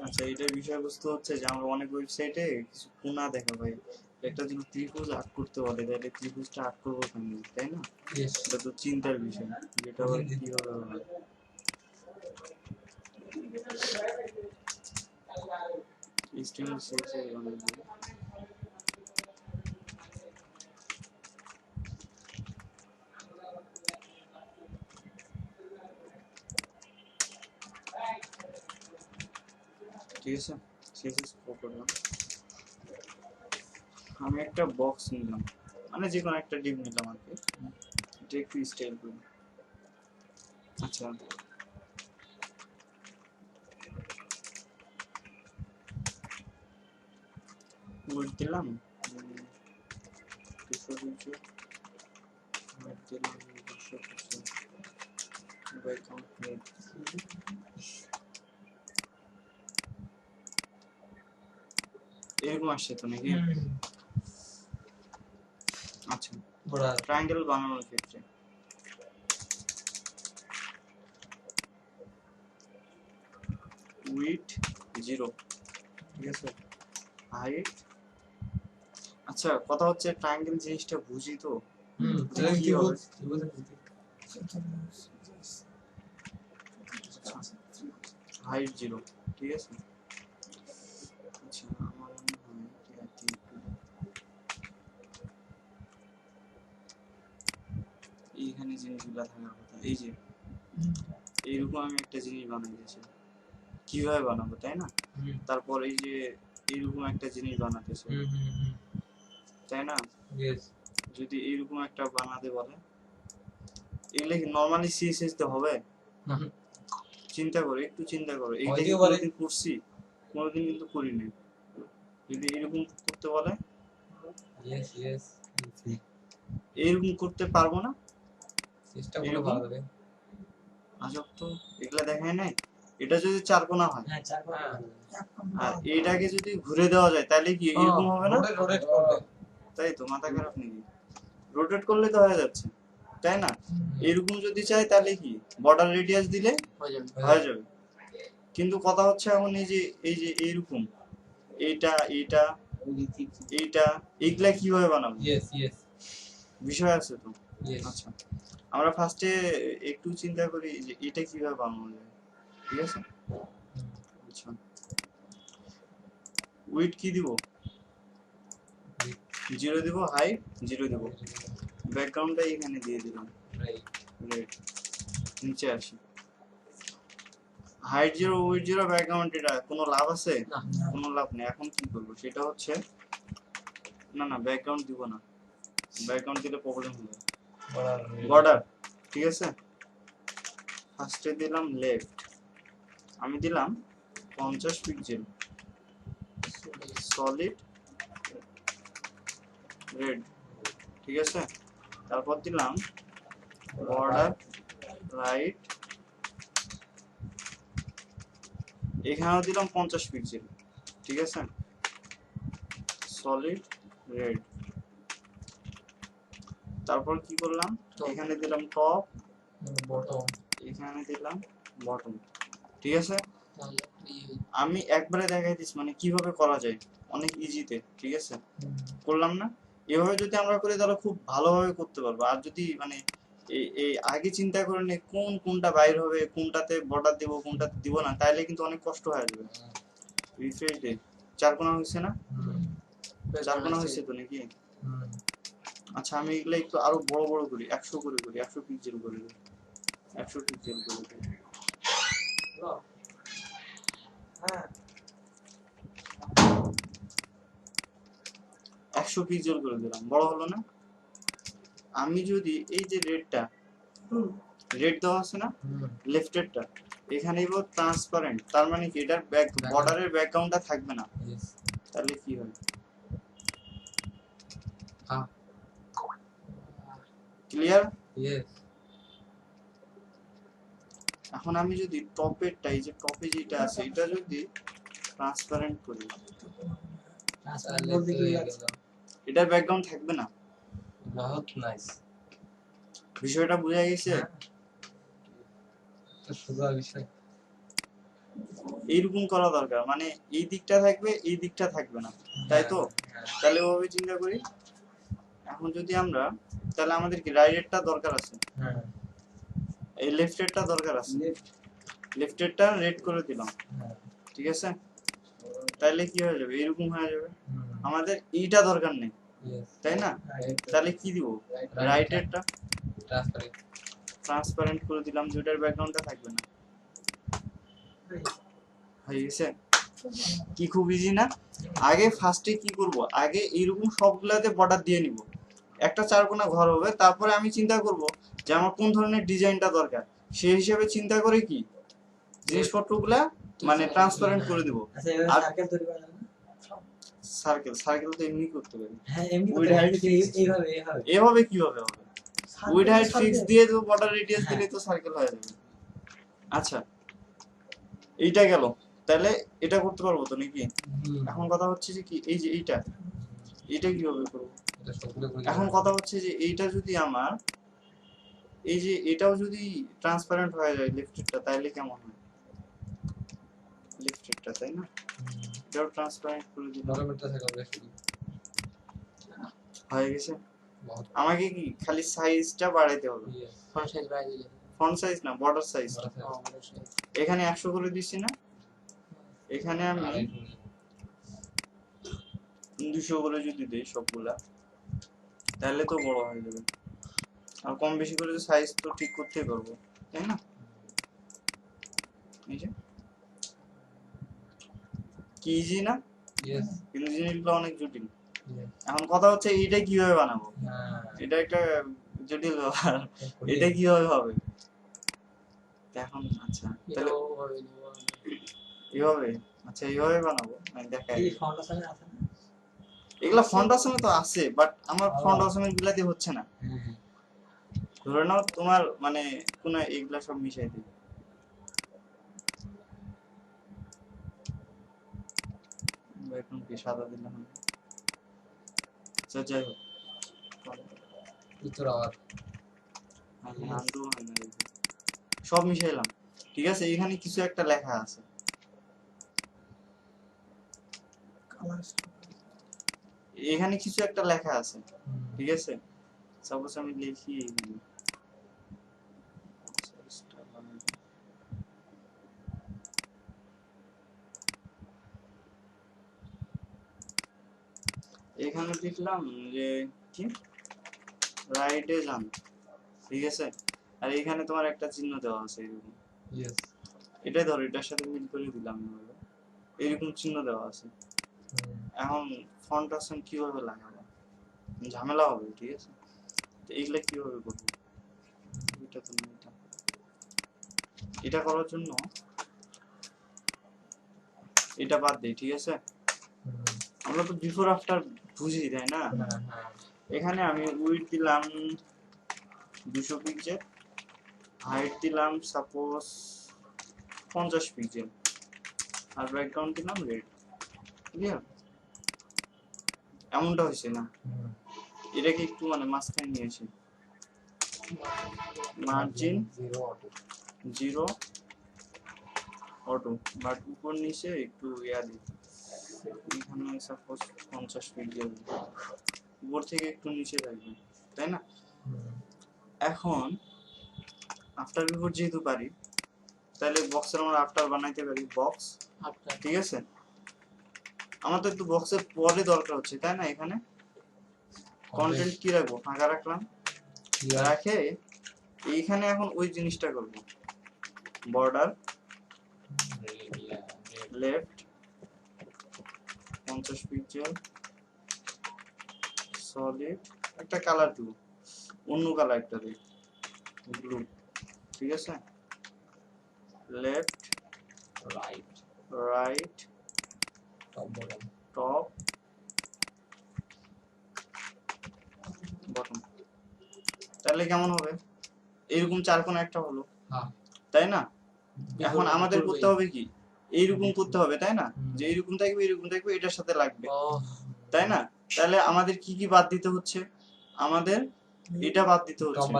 আচ্ছা, এটার বিষয়বস্তু হচ্ছে যে আমরা অনেক ওয়েবসাইটে কিছু কোনা দেখা পাই। একটা যদি ত্রিভুজ আর্ট করতে বলে তাহলে ত্রিভুজটা আর্ট করবো কেমনি, তাই না? ইয়েস এটা তো চিন্তার বিষয়, যেটা আবার কিভাবে হবে। HTML CSS অনেকগুলো। ঠিক আছে, CSS করলাম। আমি একটা বক্স নিলাম, মানে যে কোনো একটা ডিপ নিলাম আর কি। এটা একটু স্টাইল করি। আচ্ছা, উইডথ দিলাম 220, হাইট দিলাম 250, বাই কাউন্ট এরকম আসছে তো নাকি? আচ্ছা, ট্রায়াঙ্গেল বানানোর ক্ষেত্রে উইডথ 0, ঠিক আছে, হাইট। আচ্ছা, কথা হচ্ছে ট্রায়াঙ্গেল জিনিসটা বুঝি তো, কি হবে? হাইট 0, ঠিক আছে। আচ্ছা, আমার মনে হয় কি আর কি এইখানে জিনিসগুলা থাকার কথা। এই যে এইরকম আমি একটা জিনিস বানাই দিয়েছি, কিভাবে বানাবো, তাই না? তারপর এই যে এইরকম একটা জিনিস বানাতেছে, তাই না? যদি এইরকম একটা বানাতে বলে, এগুলো কি নর্মালি সিএসএস তে হবে? চিন্তা করো, একটু চিন্তা করো, এইটা কি কোনোদিন করছি? কোনোদিন কিন্তু করিনি। যদি এরকম করতে বলে, এরকম করতে পারবো না। এরকম আজব তো, এগুলা দেখায় নাই। এটা যদি চার কোণা হয় আর এটাকে যদি ঘুরে দেওয়া যায় তাহলে কি এরকম হবে না? তাই তো, মাথা খারাপ নাকি? রোটেট করলে তো হয়ে যাচ্ছে, তাই না? এরকম যদি চাই তাহলে কি বর্ডার রেডিয়াস দিলে হয়ে যাবে। কিন্তু কথা হচ্ছে এখন এই যে এইরকম এইটা এইটা এইটা এইগুলা কিভাবে বানাবো, বিষয় আছে তো। আচ্ছা, আমরা ফার্স্টে একটু চিন্তা করি যে এটা কিভাবে বানানো যায়, ঠিক আছে। আচ্ছা, উইডথ কি দিব? 0 দিব, হাইট 0 দিব, ব্যাকগ্রাউন্ডটা এখানে দিয়ে দিলাম রেড। নিচে আসি, হাইট 0 উইডথ 0 ব্যাকগ্রাউন্ড, এটা কোনো লাভ আছে? কোনো লাভ নেই। এখন কি করবো সেটা হচ্ছে, না না ব্যাকগ্রাউন্ড দিব না, ব্যাকগ্রাউন্ড দিলে প্রবলেম হবে। বর্ডার, ঠিক আছে। ফার্স্টে দিলাম লেফট, আমি দিলাম 50 পিক্সেল, সলিড রেড, ঠিক আছে। তারপর দিলাম বর্ডার রাইট, এখানেও দিলাম 50 পিক্সেল, ঠিক আছে, সলিড রেড। তারপর কি করলাম, এখানে দিলাম টপ, এখানে দিলাম বটম, ঠিক আছে। আমি একবারে দেখাই দিচ্ছি মানে কিভাবে করা যায়, অনেক ইজিতে, ঠিক আছে। করলাম না? এভাবে যদি আমরা করি তাহলে খুব ভালোভাবে করতে পারবো। আর যদি মানে এই আগে চিন্তা করে নে কোনটা বাইর হবে, কোনটাতে বর্ডার দিব, কোনটাতে দিব না, তাইলে কিন্তু অনেক কষ্ট হয়ে যাবে। রিফ্রেশ দে, 4 কোণা হয়েছে না? 4 কোণা হয়েছে তো নাকি? আচ্ছা, আমি এগুলো একটু আরো বড় বড় করি, 100 করে করি, 100 পিক্সেল করে দিই, 100 পিক্সেল করে দিই। 100 পিক্সেল করে দিলাম, বড় হলো না? আমি যদি এই যে রেডটা, রেড দেওয়া আছে না লেফটেরটা, এখানে ট্রান্সপারেন্ট, তার মানে কি এটার বর্ডারের ব্যাকগ্রাউন্ডটা থাকবে না, তাহলে কি হয়? ক্লিয়ার? এখন আমি যদি টপেরটা, এই যে টপে যেটা আছে এটা যদি ট্রান্সপারেন্ট করি, এটার ব্যাকগ্রাউন্ড থাকবে না। বিষয়টা বোঝা গেছে? এইরকম করা দরকার, মানে এই দিকটা থাকবে এই দিকটা থাকবে না, তাই তো? তাহলে ওভাবে চিন্তা করি। এখন যদি আমরা, তাহলে আমাদের কি রাইটেরটা দরকার আছে, এই লেফটেরটা দরকার আছে, লেফটেরটা রেড করে দিলাম, ঠিক আছে? তাহলে কি হয়ে যাবে, এরকম হয়ে যাবে। আমাদের এইটা দরকার নেই, তাই না? তাহলে কি দিব, রাইটেরটা ট্রান্সপারেন্ট করে দিলাম, দুইটার ব্যাকগ্রাউন্ডটা থাকবে না, হয়ে গেছে? কি খুব ইজি না? আগে ফার্স্টে কি করব, আগে এইরকম সবগুলাতে বর্ডার দিয়ে নিব, একটা চারকোনা ঘর হবে, তারপরে আমি চিন্তা করব যে আমার কোন ধরনের ডিজাইনটা দরকার, সেই হিসেবে চিন্তা করে কি জিনিসপত্রগুলা মানে ট্রান্সপারেন্ট করে দিব। আর সার্কেল সার্কেল তো এমনি করতে পারি, এভাবে কিভাবে হবে, উইড হাইট ফিক্স দিয়ে দেব, বর্ডার রেডিয়াস দিলে তো সার্কেল হয়ে যাবে। আচ্ছা এইটা গেল, তাহলে এটা করতে পারবো তো নাকি? এখন কথা হচ্ছে যে কি, এই যে এইটা কিভাবে করব? এখন কথা হচ্ছে যে এইটা যদি আমার, এই যে এটাও যদি ট্রান্সপারেন্ট হয়ে যায় লেফটেরটা, তাহলে কেমন হয় লেফটেরটা, তাই না? এটাও ট্রান্সপারেন্ট করে দিলাম, হয়ে গেছে। আমাকে কি খালি সাইজটা বাড়াইতে হবে, ফন্ট সাইজ না বর্ডার সাইজ। এখানে 100 করে দিচ্ছি না, এখানে আমি 200 করে যদি দেই সবগুলা, তাহলে তো বড় হয়ে যাবে। আর কম বেশি করে সাইজ তো ঠিক করতেই পারবো, তাই না? এই যে কি ইজি না, কিন্তু জিনিসগুলো অনেক জটিল। এখন কথা হচ্ছে এইটা কিভাবে বানাবো, এটা একটা জটিল ব্যাপার, এটা কিভাবে হবে এখন? আচ্ছা তাহলে এইভাবে, আচ্ছা এইভাবে বানাবো, আমি দেখাই। এগুলা ফন্ট অপশনে তো আছে, বাট আমার ফন্ট অপশনে গুলাতে হচ্ছে না। ধরে নাও তোমার মানে কোন এগুলা সব মিশাই দিই, এখন কি সাদা দিলাম, আচ্ছা যাই হোক, সব মিশাইলাম, ঠিক আছে? এখানে কিছু একটা লেখা আছে, এখানে কিছু একটা লেখা আছে, ঠিক আছে? সাপোজ আমি লিখি এখানে লিখলাম যে কি রাইটে যান, ঠিক আছে? আর এখানে তোমার একটা চিহ্ন দেওয়া আছে এরকম, এটাই ধরো, এটার সাথে মিল করে দিলাম, এরকম চিহ্ন দেওয়া আছে। এখন ফন্ট অপশন কিভাবে লাগাবো, ঝামেলা হবে, ঠিক আছে? তো এইগুলা কিভাবে করবো, এটা তো এটা করার জন্য এটা বাদ দেই, ঠিক আছে? আমরা তো বিফোর আফটার বুঝি, তাই না? এখানে আমি উইডথ দিলাম 200 পিক্সেল, হাইট দিলাম সাপোজ 50 পিক্সেল, আর ব্যাকগ্রাউন্ড দিলাম রেড, ক্লিয়ার? এমনটা হয়েছে না? এটাকে একটু মানে মাঝখানে নিয়ে আসি, মার্জিন 0 অটো, বাট উপর নিচে একটু ইয়া দিই, এখানে সাপোজ 50 পিক্সেল, উপর থেকে একটু নিচে রাখবে, তাই না? এখন আফটার বিফোর যেহেতু পারি, তাহলে বক্সের আমরা আফটার বানাইতে পারি, বক্স আফটার, ঠিক আছে? আমাদের তো বক্সের পরে দরকার হচ্ছে, তাই না? এখানে কন্টেন্ট কি রাখবো, ফাঁকা রাখলাম, রাখে এইখানে এখন ওই জিনিসটা করব, বর্ডার লেফট 50 পিক্সেল, সলিড একটা কালার দিব, অন্য কালার একটা দিই, ব্লু, ঠিক আছে? লেফট রাইট টপ বটম, তাহলে কেমন হবে? এইরকম চারকোনা একটা হলো, তাই না? এখন আমাদের করতে হবে কি, এইরকম করতে হবে, তাই না? যে এইরকম থাকবে এরকম থাকবে, এটার সাথে লাগবে, তাই না? তাহলে আমাদের কি কি বাদ দিতে হচ্ছে, আমাদের এটা বাদ দিতে হচ্ছে,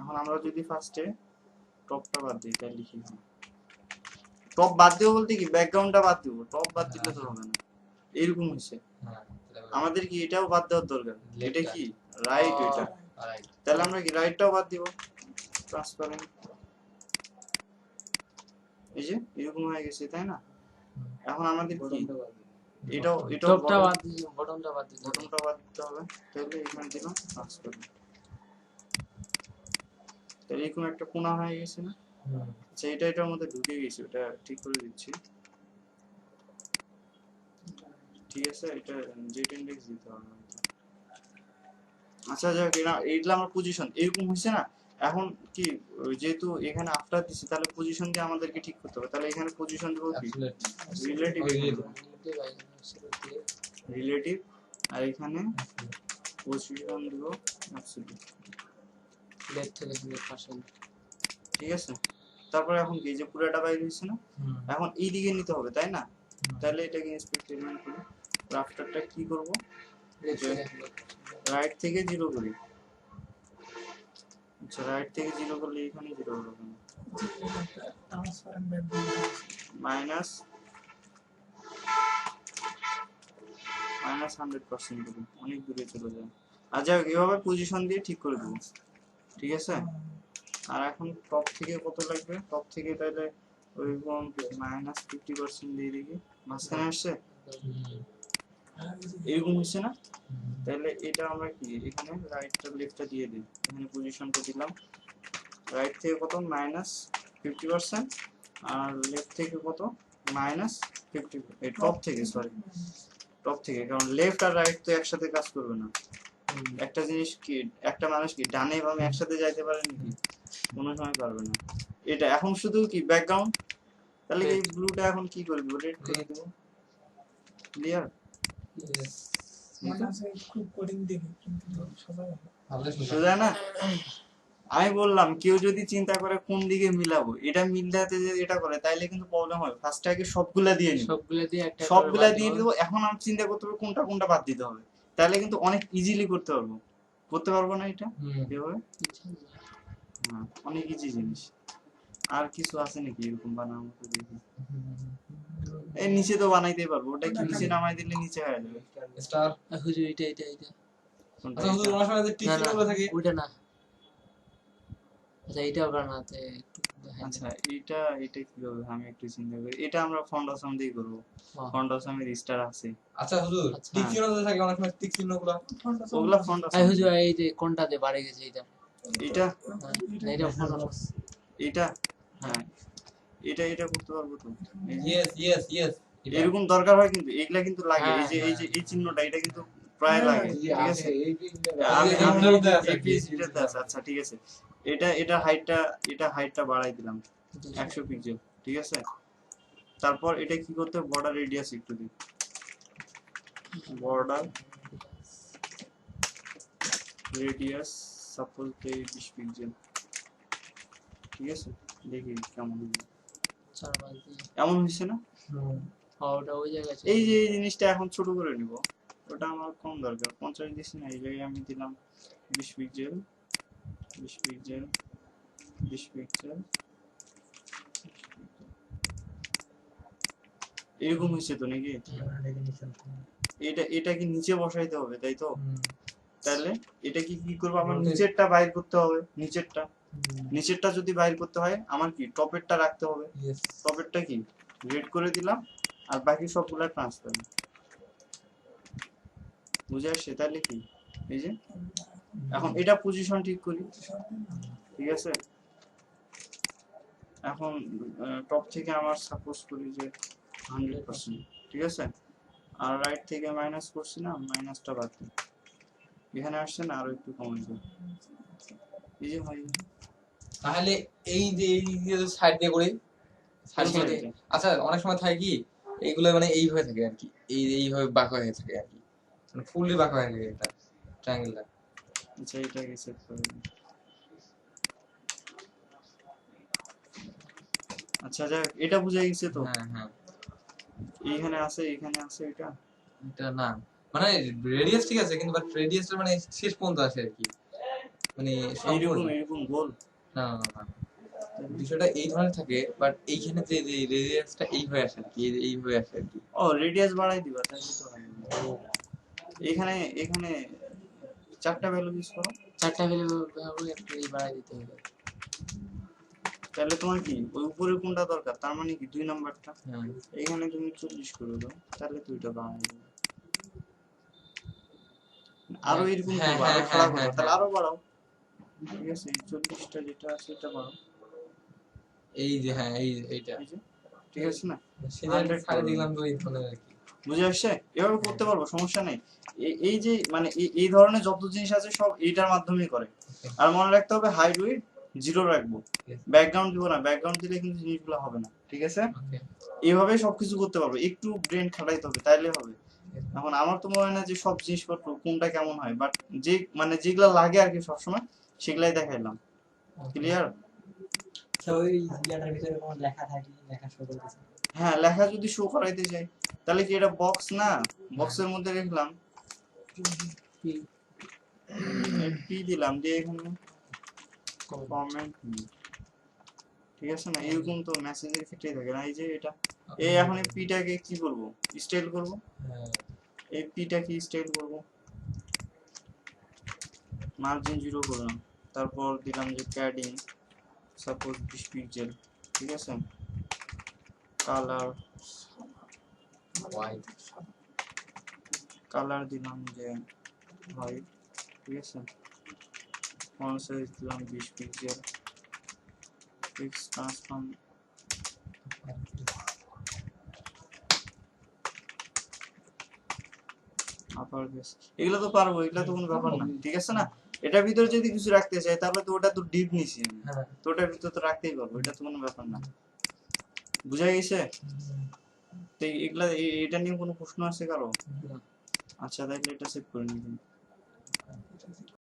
এখন আমরা যদি ফার্স্টে টপটা বাদ দিই, তাহলে কি হবে, টপ বাদ দিব বলতে কি ব্যাকগ্রাউন্ডটা বাদ দিব, টপ বাদ দিলে তো হবে না। এরকম হচ্ছে আমাদের কি এটাও বাদ দেওয়ার দরকার। এটা কি রাইট, এটা তাহলে আমরা কি রাইটটাও বাদ দিব। ট্রান্সপারেন্ট এই যে এরকম হয়ে গেছে তাই না। এখন আমাদের কি এটাও টপটা বাদ দিই, বটমটা বাদ দিই, বটমটা বাদ দিতে হবে। তাহলে এখানে দিলাম ট্রান্সপারেন্ট, তাহলে এরকম একটা কোণা হয়ে গেছে না। আচ্ছা এটা এটার মধ্যে ঢুকে গেছে, ওটা ঠিক করে দিচ্ছি। ঠিক আছে, এটা জেড ইন্ডেক্স দিতে হবে। আচ্ছা যাক, এইগুলো আমার পজিশন এরকম হয়েছে না। এখন কি যেহেতু এখানে আফটার দিছি, তাহলে পজিশন দিয়ে আমাদেরকে ঠিক করতে হবে। তাহলে এখানে পজিশন দেবো কি রিলেটিভ, রিলেটিভ, আর এখানে পজিশন দেব অ্যাবসলিউট, লেফট থেকে 100%। ঠিক আছে। তারপরে এখন কি যে পুরোটা বাইরে হয়েছে না, এখন এই দিকে নিতে হবে তাই না। তাহলে এটাকে ইন্সপেক্ট এলিমেন্ট করি, রাফটারটা কি করব, রাইট থেকে 0 করি। আচ্ছা রাইট থেকে 0 করলে এখানে 0 হলো কেন, মাইনাস 100% করি, অনেক দূরে চলে যায়। আচ্ছা এভাবে পজিশন দিয়ে ঠিক করে দেবো, ঠিক আছে। আর এখন টপ থেকে কত লাগবে, টপ থেকে তাহলে ওইরকম -50% দিয়ে দেখি মাঝখানে আসছে, এরকম হচ্ছে না। তাহলে এটা আমরা কি এখানে রাইটটা লেফটটা দিয়ে দিই, এখানে পজিশনটা দিলাম। রাইট থেকে কত -50% আর লেফট থেকে কত -50, এই টপ থেকে সরি টপ থেকে, কারণ লেফট আর রাইট তো একসাথে কাজ করবে না। একটা জিনিস কি একটা মানুষ কি ডানে বামে একসাথে যাইতে পারে নাকি, কোনো সময় পারবে না। এটা এখন শুধু কি ব্যাকগ্রাউন্ড, তাহলে এই ব্লুটা এখন কি করে দেব, রেড করে দেব। ক্লিয়ার, সোজা না। আমি বললাম কেউ যদি চিন্তা করে কোন দিকে মিলাবো, এটা মিলাতে যে এটা করে তাইলে কিন্তু প্রবলেম হবে। ফার্স্ট আগে সবগুলা দিয়ে নিব, সবগুলা দিয়ে দিব। এখন আমি চিন্তা করতে হবে কোনটা কোনটা বাদ দিতে হবে, তাহলে কিন্তু অনেক ইজিলি করতে পারবো। করতে পারবো না এটা এভাবে, অনেক ইজি জিনিস। আর কিছু আছে নাকি এরকম বানানোর মতো দেখি, এই নিচে তো বানাইতেই পারবো। ওটা কি নিচে নামাই দিলে নিচে হয়ে যাবে স্টার। হুজুর এটা এটা এটা কোনটা, আচ্ছা হুজুর আমার সামনে যে টিক চিহ্নগুলো থাকে ওইটা না। আচ্ছা এইটা বানাতে একটু দেখেন। আচ্ছা এটা এটা কি হবে আমি একটু চিন্তা করি। এটা আমরা ফন্ট অসাম দিয়ে করব, ফন্ট অসামের স্টার আছে। আচ্ছা হুজুর টিক চিহ্ন যে থাকে অনেক সময় টিক চিহ্নগুলো ওগুলা ফন্ট অসাম। এই হুজুর এই যে কোনটাতে বাড়ে গেছে এটা, এটা এটা ফন্ট অসাম, এটা হ্যাঁ এটা এটা করতে পারবো তো। ইয়েস ইয়েস ইয়েস এরকম দরকার হয় কিন্তু এগুলা কিন্তু লাগে। এই যে এই যে এই চিহ্নটা এটা কিন্তু প্রায় লাগে, ঠিক আছে। এই পেজটাতে আছে। আচ্ছা ঠিক আছে, এটা এটা হাইটটা বাড়াই দিলাম 100 পিক্সেল, ঠিক আছে। তারপর এটা কি করতে, বর্ডার রেডিয়াস একটু দিই, বর্ডার রেডিয়াস সাপোজ 20 পিক্সেল, ঠিক আছে। দেখি কেমন এমন হয়েছে না। এই যে এই জিনিসটা এখন ছোট করে নিব, ওটা আমার কম দরকার। 50 দিছি না, এই জায়গায় আমি দিলাম 20 পিক্সেল 20 পিক্সেল 20 পিক্সেল। এরকম হয়েছে তো নাকি, এটা এটা কি নিচে বসাইতে হবে তাই তো। তাহলে এটা কি কি করবো, আমার নিচেরটা বাইর করতে হবে। নিচেরটা যদি বাইর করতে হয় আমার কি টপেরটা রাখতে হবে। টপেরটা কি রেড করে দিলাম, আর বাকি সবগুলা ট্রান্সফার। বুঝে আসছে, তাহলে কি এই যে এখন এটা পজিশন ঠিক করি, ঠিক আছে। এখন টপ থেকে আমার সাপোজ করি যে 100%, ঠিক আছে। আর রাইট থেকে মাইনাস করছি না, মাইনাসটা বাদ দিই, এখানে আসছে না, আরো একটু কমে যায়। এই যে হয় তাহলে এই যে এই যে সাইড দিয়ে করি সাইড দিয়ে। আচ্ছা অনেক সময় থাকে কি এইগুলো মানে এইভাবে থাকে আর কি, এই এইভাবে বাঁকা হয়ে থাকে আর কি, মানে ফুললি বাঁকা হয়ে থাকে এটা ট্রায়াঙ্গেলটা। আচ্ছা এটাকে সেট করে দিই। আচ্ছা যাক, এটা বুঝে গেছে তো। হ্যাঁ হ্যাঁ এইখানে আছে এখানে আছে, এটা এটা না মানে রেডিয়াস ঠিক আছে, কিন্তু বাট রেডিয়াসটা মানে শেষ পর্যন্ত আসে আর কি, মানে এইরকম এরকম গোল। না না না বিষয়টা এই ধরনের থাকে, বাট এইখানে যে রেডিয়াসটা এই হয়ে আসে আর কি, এই হয়ে আসে আর কি। ও রেডিয়াস বাড়াই দিবা তাহলে তো হয়। এখানে এখানে 4টা ভ্যালু ইউজ করো, 4টা ভ্যালু একটু বাড়াই দিতে হবে। তাহলে তোমার কি ওই উপরে কোনটা দরকার, তার মানে কি 2 নাম্বারটা, হ্যাঁ এখানে তুমি 40 করে দাও, তাহলে তো এটা বাড়াই দিবে। আরো এরকম হ্যাঁ, করবো, আরো হ্যাঁ, খারাপ হ্যাঁ, করবো, তাহলে হ্যাঁ। আরো বাড়াও। ঠিক আছে, এই 40টা যেটা আছে এটা বাড়াও, এই যে হ্যাঁ এইটা এই যে, ঠিক আছে না? সেটা 100 ছাড়ে করো। দিলাম তো এই ধরনের আর কি। বুঝে আসছে? এভাবে করতে পারবো, সমস্যা নেই। এই যে মানে এই ধরনের যত জিনিস আছে সব এইটার মাধ্যমেই করে। আর মনে রাখতে হবে হাইট উইডথ 0 রাখবো, ব্যাকগ্রাউন্ড দিব না, ব্যাকগ্রাউন্ড দিলে কিন্তু জিনিসগুলো হবে না। ঠিক আছে, ওকে এইভাবে সবকিছু করতে পারবো, একটু ব্রেন খাটাইতে হবে তাইলে হবে। এখন আমার তো মনে হয় না যে সব জিনিসপত্র কোনটা কেমন হয়, বাট যে মানে যেগুলা লাগে আর কি সবসময় সেগুলাই দেখাইলাম। ক্লিয়ার? তো ওই ইয়াটার ভিতরে কোন লেখা থাকে, লেখা শো করতেছে। হ্যাঁ, লেখা যদি শো করাইতে চাই তাহলে কি এটা বক্স না, বক্সের মধ্যে লিখলাম পি দিলাম, দিয়ে এখানে কমেন্ট, ঠিক আছে না? এরকম তো মেসেজের ক্ষেত্রেই থাকে না, এই যে এটা এই এখন এই পিটাকে কি করব, স্টাইল করব, হ্যাঁ এই পিটাকে স্টাইল করব, মার্জিন 0 করলাম, তারপর দিলাম যে প্যাডিং সাপোজ 20 পিক্সেল, ঠিক আছে, কালার হোয়াইট কালার দিলাম যে হোয়াইট, ঠিক আছে, ফন্ট সাইজ দিলাম 20 pixel, text transform upper case, এগুলো তো পারবো, এগুলো তো কোনো ব্যাপার না। ঠিক আছে না? এটার ভিতরে যদি কিছু রাখতে চাই তাহলে তো ওটা তো ডিপ নিছি আমি, হ্যাঁ তো ওটার ভিতরে তো রাখতেই পারবো, এটা তো কোনো ব্যাপার না। বুঝা গেছে? তো এগুলা এটা নিয়ে কোনো প্রশ্ন আছে কারো? আচ্ছা তাহলে এটা সেভ করে নিই।